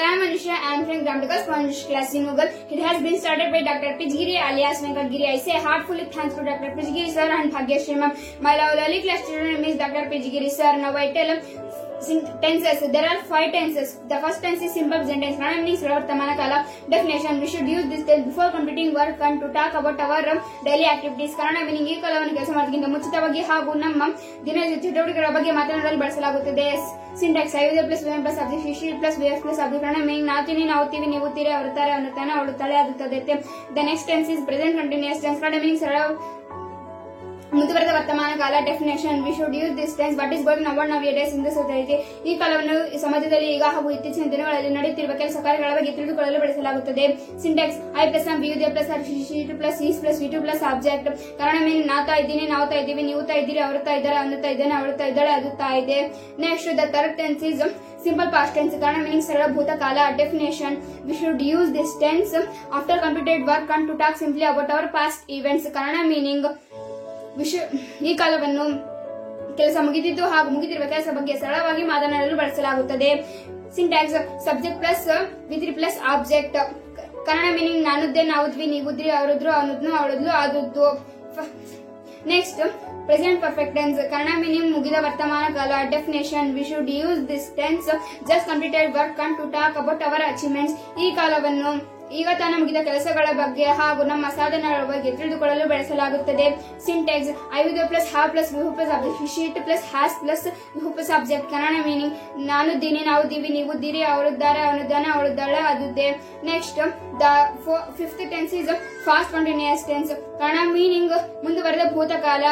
I am Anusha. I am from Grammatical Sponge class in Google. It has been started by Dr. Pijgiri alias Venkatgiri. I say heartfully thanks to Dr. Pijgiri sir and Bhagyashree ma'am. My lovely class children is Dr. Pijgiri sir. Now I tell tenses. There are 5 tenses. The first tense is simple present tense. Kannada meaning Vartamana Kala. Definition: we should use this tense before completing work and to talk about our daily activities. Kannada meaning ಈ ಕಾಲವನ್ನು ಕೆಲಸ ಮಾಡೋದಕ್ಕಿಂತ ಮುಂಚಿತವಾಗಿ ಹಾಗೂ ನಮ್ಮ ದಿನ ಚಟುವಟಿಕೆಗಳ ಬಗ್ಗೆ ಮಾತನಾಡಲು ಬಳಸಲಾಗುತ್ತದೆ. Syntax: I use plus VM plus subject, she, she plus VF plus subject. Kannada meaning ನಾವ್ತೀನಿ, ನಾವುತ್ತೀವಿ, ನೀವುತ್ತೀರಿ, ಅವರುತ್ತಾರೆ, ಅವನುತ್ತಾನೆ, ಅವಳುತ್ತಾಳೆ, ಆಗುತ್ತದೆ. The next tense is present continuous tense. Kannada meaning ಸರಳ ಮುಂದುವರೆದ ವರ್ತಮಾನ ಕಾಲ. Definition: we should use this tense what is going now now days in the society. ಈ ಕಾಲವನ್ನು ಸಮಾಜದಲ್ಲಿ ಈಗ ಹಾಗೂ ಇತ್ತೀಚಿನ ದಿನಗಳಲ್ಲಿ ನಡೆಯುತ್ತಿರುವ ಕೆಲಸ ಕಾರ್ಯಗಳ ಬಗ್ಗೆ ತಿಳಿದುಕೊಳ್ಳಲು ಬಳಸಲಾಗುತ್ತದೆ. Syntax: I plus am we they plus are she two plus is plus V two plus object. Kannada meaning ನಾತಾ ಇದ್ದೀನಿ, ನಾವುತ್ತಾ ಇದ್ದೀವಿ, ನೀವುತ್ತಾ ಇದ್ದೀರಿ, ಅವರುತ್ತಾ ಇದ್ದಾರೆ, ಅನ್ನುತ್ತಾ ಇದ್ದಾನೆ, ಅವಳುತ್ತಾ ಇದ್ದಾಳೆ, ಅದುತ್ತಾ ಇದೆ. Next the third tense is simple past tense. Kannada meaning ಸರಳ ಭೂತಕಾಲ. Definition: we should use this tense after completed work and to talk simply about our past events. Kannada meaning ಈ ಕಾಲವನ್ನು ಕೆಲಸ ಮುಗಿದಿದ್ದು ಹಾಗೂ ಮುಗಿದಿರುವ ಕೆಲಸ ಬಗ್ಗೆ ಸರಳವಾಗಿ ಮಾತನಾಡಲು ಬಳಸಲಾಗುತ್ತದೆ. Syntax: subject plus V three plus object. Kannada meaning ನಾನುದ್ದೆ, ನಾವುದ್ವಿ, ನೀವುದ್ರಿ, ಅವರುದ್ರು, ಅವನುದ್ನು, ಅವಳದ್ಲು, ಆದುದ್ದು. Next present perfect tense. Kannada meaning ಮುಗಿದ ವರ್ತಮಾನ ಕಾಲ. Definition: we should use this tense just completed work and to talk about our achievements. ಈ ಕಾಲವನ್ನು ಈಗ ತಾನೇ ಮುಗಿದ ಕೆಲಸಗಳ ಬಗ್ಗೆ ಹಾಗೂ ನಮ್ಮ ಸಾಧನೆಗಳ ಬಗ್ಗೆ ತಿಳಿದುಕೊಳ್ಳಲು ಬಳಸಲಾಗುತ್ತದೆ. Syntax: I with plus have plus ವಿಹು plus object, she it plus has plus ವಿಹು ಪ್ಲಸ್ ಆಬ್ಜೆಕ್ಟ್. ಕನ್ನಡ ಮೀನಿಂಗ್ ನಾನುದ್ದೀನಿ, ನಾವುದ್ದೀವಿ, ನೀವುದ್ದೀರಿ, ಅವರಿದ್ದಾರೆ, ಅವನಿದ್ದಾನೆ, ಅವಳಿದ್ದಾಳೆ, ಅದುದ್ದೆ. Next the fifth tense is past continuous tense. Kannada meaning ಮುಂದುವರೆದ ಭೂತಕಾಲ.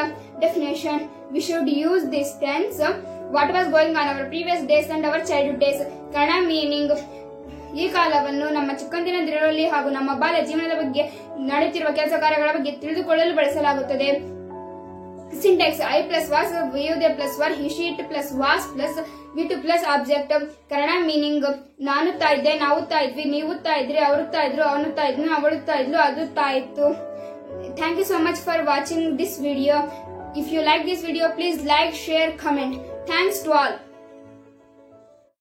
Definition: we should use this tense what was going on our previous days and our childhood days. Kannada meaning ಈ ಕಾಲವನ್ನು ನಮ್ಮ ಚಿಕ್ಕಂದಿನ ದಿನಗಳಲ್ಲಿ ಹಾಗೂ ನಮ್ಮ ಬಾಲ್ಯ ಜೀವನದ ಬಗ್ಗೆ ನಡೆಯುತ್ತಿರುವ ಕೆಲಸ ಕಾರ್ಯಗಳ ಬಗ್ಗೆ ತಿಳಿದುಕೊಳ್ಳಲು ಬಳಸಲಾಗುತ್ತದೆ. Syntax: I plus was we they plus were he she it plus was plus V two plus object. Kannada meaning ನಾನುತ್ತಾ ಇದ್ದೆ, ನಾವುತ್ತಾ ಇದ್ವಿ, ನೀವುತ್ತಾ ಇದ್ರಿ, ಅವರುತ್ತಾ ಇದ್ರು, ಅವನುತ್ತಾ ಇದ್ನು, ಅವಳುತ್ತಾ ಇದ್ಲು, ಅದುತ್ತಾ ಇತ್ತು. Thank you so much for watching this video. If you like this video, please like, share, comment. Thanks to all.